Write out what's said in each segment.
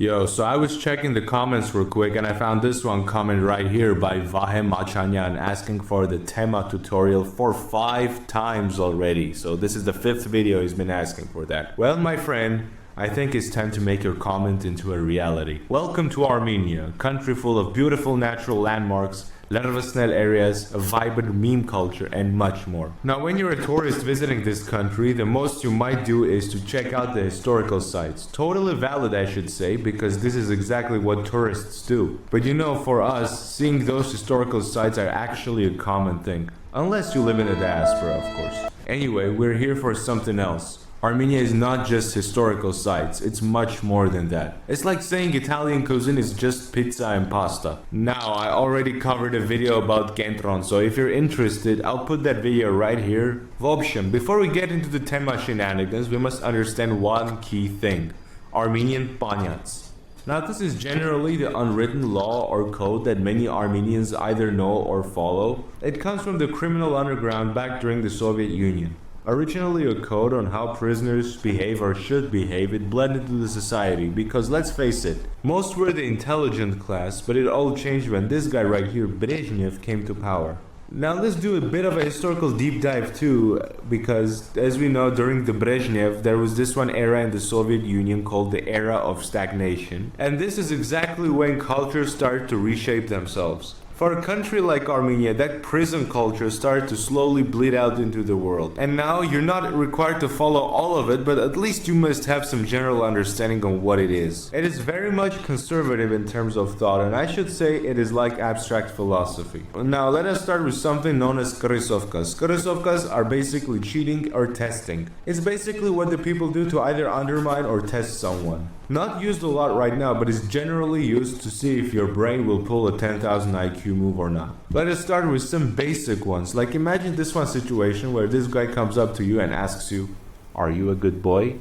Yo, so I was checking the comments real quick and I found this one comment right here by Vahem Machanyan asking for the Tema tutorial for 5 times already. So this is the 5th video he's been asking for that. Well, my friend, I think it's time to make your comment into a reality. Welcome to Armenia, a country full of beautiful natural landmarks, larvasnel areas, a vibrant meme culture, and much more. Now, when you're a tourist visiting this country, the most you might do is to check out the historical sites. Totally valid, I should say, because this is exactly what tourists do. But you know, for us, seeing those historical sites are actually a common thing. Unless you live in the diaspora, of course. Anyway, we're here for something else. Armenia is not just historical sites, it's much more than that. It's like saying Italian cuisine is just pizza and pasta. Now, I already covered a video about Kentron, so if you're interested, I'll put that video right here. В общем, before we get into the Tema Shenanigans, we must understand one key thing. Armenian Panyats. Now, this is generally the unwritten law or code that many Armenians either know or follow. It comes from the criminal underground back during the Soviet Union. Originally a code on how prisoners behave or should behave, it blended into the society because, let's face it, most were the intelligent class, but it all changed when this guy right here, Brezhnev, came to power. Now let's do a bit of a historical deep dive too, because as we know, during the Brezhnev there was this one era in the Soviet Union called the era of stagnation, and this is exactly when cultures start to reshape themselves. For a country like Armenia, that prison culture started to slowly bleed out into the world. And now you're not required to follow all of it, but at least you must have some general understanding on what it is. It is very much conservative in terms of thought, and I should say it is like abstract philosophy. Now let us start with something known as Krisovkas. Krisovkas are basically cheating or testing. It's basically what the people do to either undermine or test someone. Not used a lot right now, but is generally used to see if your brain will pull a 10,000 IQ move or not. Let us start with some basic ones. Like, imagine this one situation where this guy comes up to you and asks you, "Are you a good boy?"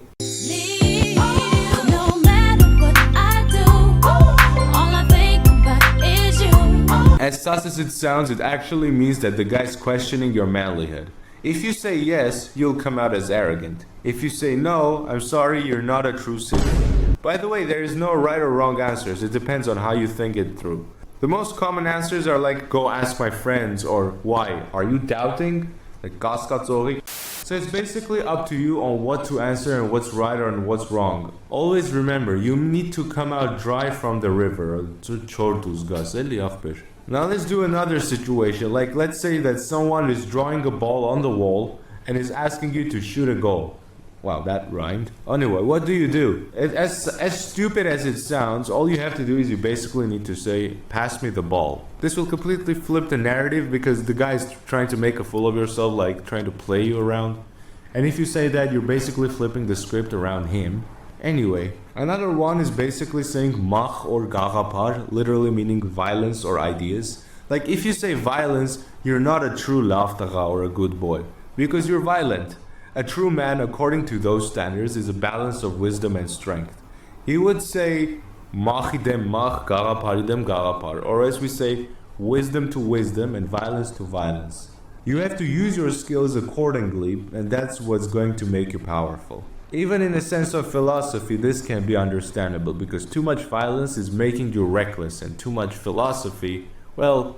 As sus as it sounds, it actually means that the guy's questioning your manlyhood. If you say yes, you'll come out as arrogant. If you say no, I'm sorry, you're not a true citizen. By the way, there is no right or wrong answers, it depends on how you think it through. The most common answers are like, "Go ask my friends," or "Why? Are you doubting?" Like, so it's basically up to you on what to answer and what's right and what's wrong. Always remember, you need to come out dry from the river. Now let's do another situation, like let's say that someone is drawing a ball on the wall and is asking you to shoot a goal. Wow, that rhymed. Anyway, what do? As stupid as it sounds, all you have to do is you basically need to say, "Pass me the ball." This will completely flip the narrative because the guy is trying to make a fool of yourself, like trying to play you around. And if you say that, you're basically flipping the script around him. Anyway, another one is basically saying mach or garapar, literally meaning violence or ideas. Like if you say violence, you're not a true lavtaga or a good boy, because you're violent. A true man, according to those standards, is a balance of wisdom and strength. He would say machidem mach, garaparidem garapar, or as we say, wisdom to wisdom and violence to violence. You have to use your skills accordingly, and that's what's going to make you powerful. Even in a sense of philosophy, this can be understandable, because too much violence is making you reckless, and too much philosophy, well,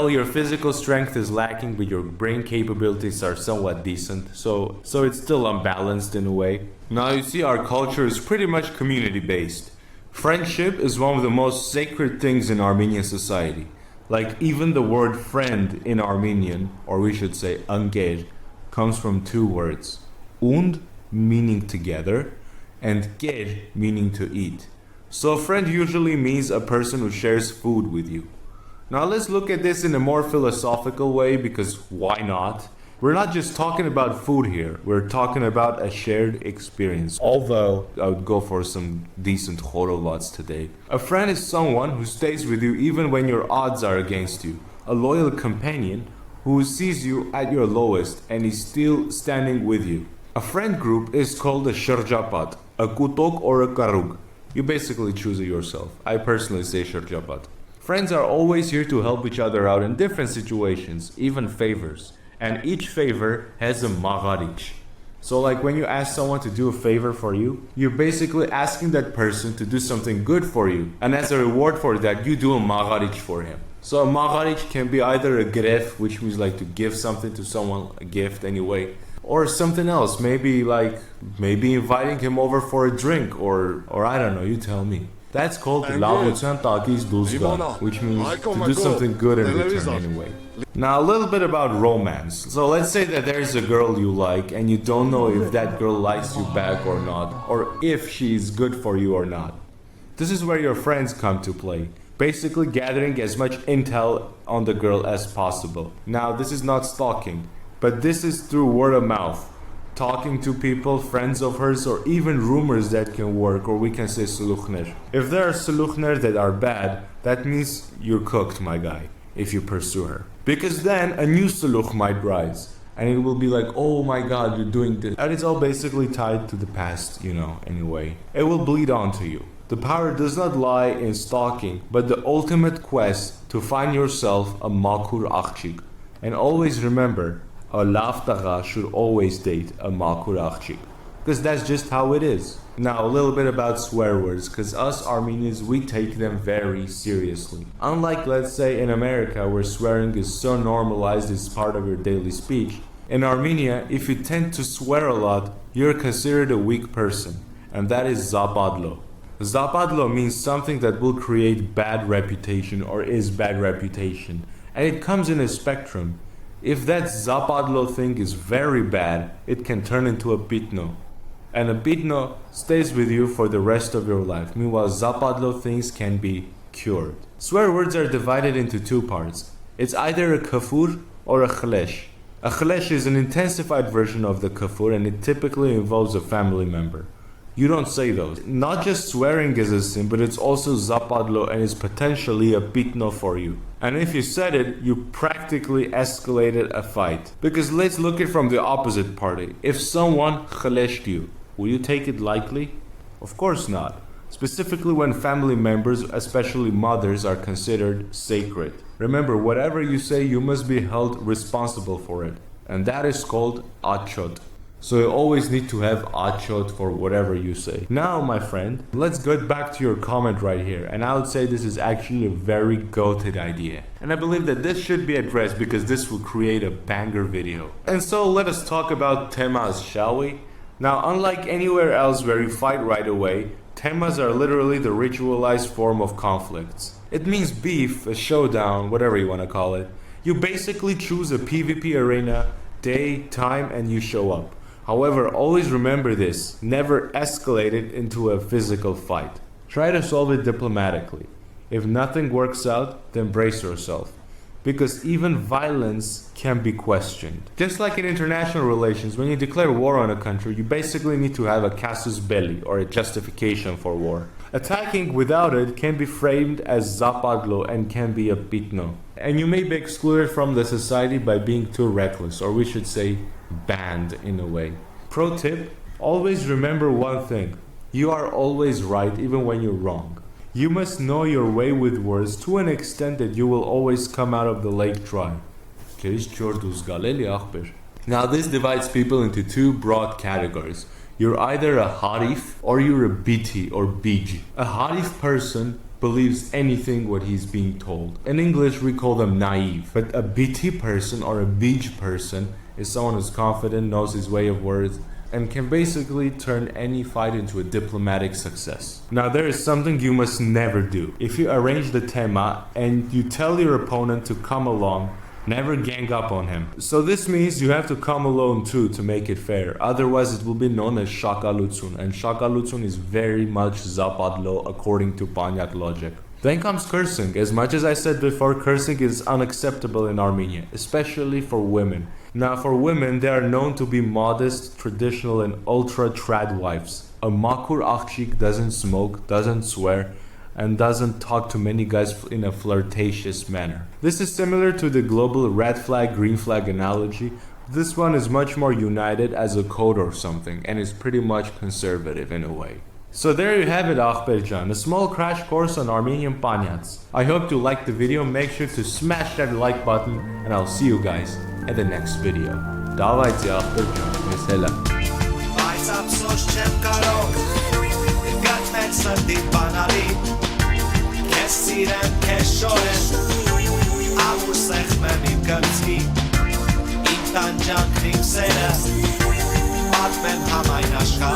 your physical strength is lacking, but your brain capabilities are somewhat decent, so it's still unbalanced in a way. Now you see, our culture is pretty much community-based. Friendship is one of the most sacred things in Armenian society. Like, even the word friend in Armenian, or we should say angger, comes from 2 words. Und, meaning together, and ger, meaning to eat. So a friend usually means a person who shares food with you. Now let's look at this in a more philosophical way, because why not? We're not just talking about food here, we're talking about a shared experience. Although, I would go for some decent horolots today. A friend is someone who stays with you even when your odds are against you. A loyal companion who sees you at your lowest and is still standing with you. A friend group is called a sherjapat, a kutok or a karug. You basically choose it yourself. I personally say sherjapat. Friends are always here to help each other out in different situations, even favors. And each favor has a Magharich. So like when you ask someone to do a favor for you, you're basically asking that person to do something good for you. And as a reward for that, you do a Magharich for him. So a Magharich can be either a Gref, which means like to give something to someone, a gift anyway, or something else, maybe inviting him over for a drink, or I don't know, you tell me. That's called Lavutyan, takits, which means to do something good in return anyway. Now a little bit about romance. So let's say that there's a girl you like and you don't know if that girl likes you back or not, or if she's good for you or not. This is where your friends come to play. Basically gathering as much intel on the girl as possible. Now this is not stalking, but this is through word of mouth. Talking to people, friends of hers, or even rumors that can work, or we can say sulukhner. If there are sulukhner that are bad, that means you're cooked, my guy, if you pursue her. Because then a new sulukh might rise, and it will be like, oh my god, you're doing this. And it's all basically tied to the past, anyway. It will bleed onto you. The power does not lie in stalking, but the ultimate quest to find yourself a Maqur axjik. And always remember, a laftaga should always date a Maqur axjik, because that's just how it is. Now a little bit about swear words, because us Armenians, we take them very seriously. Unlike, let's say, in America, where swearing is so normalized as part of your daily speech, in Armenia, if you tend to swear a lot, you're considered a weak person, and that is zapadlo. Zapadlo means something that will create bad reputation or is bad reputation, and it comes in a spectrum. If that zapadlo thing is very bad, it can turn into a Pitno. And a Pitno stays with you for the rest of your life. Meanwhile, zapadlo things can be cured. Swear words are divided into two parts. It's either a kafur or a khlesh. A khlesh is an intensified version of the kafur, and it typically involves a family member. You don't say those. Not just swearing is a sin, but it's also zapadlo and is potentially a pitno for you. And if you said it, you practically escalated a fight. Because let's look at it from the opposite party. If someone khaleshed you, will you take it lightly? Of course not. Specifically when family members, especially mothers, are considered sacred. Remember, whatever you say, you must be held responsible for it. And that is called Atchot. So you always need to have Atchot for whatever you say. Now, my friend, let's get back to your comment right here. And I would say this is actually a very goated idea. And I believe that this should be addressed because this will create a banger video. And so let us talk about temas, shall we? Now, unlike anywhere else where you fight right away, temas are literally the ritualized form of conflicts. It means beef, a showdown, whatever you want to call it. You basically choose a PvP arena, day, time, and you show up. However, always remember this, never escalate it into a physical fight. Try to solve it diplomatically. If nothing works out, then brace yourself. Because even violence can be questioned. Just like in international relations, when you declare war on a country, you basically need to have a casus belli, or a justification for war. Attacking without it can be framed as zapadlo and can be a pitno. And you may be excluded from the society by being too reckless, or we should say, banned in a way. Pro tip, always remember one thing. You are always right even when you're wrong. You must know your way with words to an extent that you will always come out of the lake dry. Now this divides people into two broad categories. You're either a Harif or you're a Biti or Bij. A Harif person believes anything what he's being told. In English we call them naive. But a Biti person or a Bij person is someone who's confident, knows his way of words, and can basically turn any fight into a diplomatic success. Now there is something you must never do. If you arrange the tema and you tell your opponent to come along, never gang up on him. So this means you have to come alone too to make it fair. Otherwise it will be known as shakalutsun, and shakalutsun is very much zapadlo according to Panyat logic. Then comes cursing. As much as I said before, cursing is unacceptable in Armenia, especially for women. Now for women, they are known to be modest, traditional, and ultra-trad wives. A Maqur axjik doesn't smoke, doesn't swear, and doesn't talk to many guys in a flirtatious manner. This is similar to the global red flag, green flag analogy. This one is much more united as a code or something, and is pretty much conservative in a way. So there you have it, Akhberjan, a small crash course on Armenian Panyats. I hope you liked the video. Make sure to smash that like button, and I'll see you guys at the next video. Davайте, Akhberjan. Mesela. բայց ափսոս չեմ կարող գտնել սրտիդ բանալի Քեզ սիրեմ, քեզ շորեմ Ամուր սեղմեմ իմ կրծքի Իմ տանջանքն իմ սերը Պատմեմ համայն աշխարհ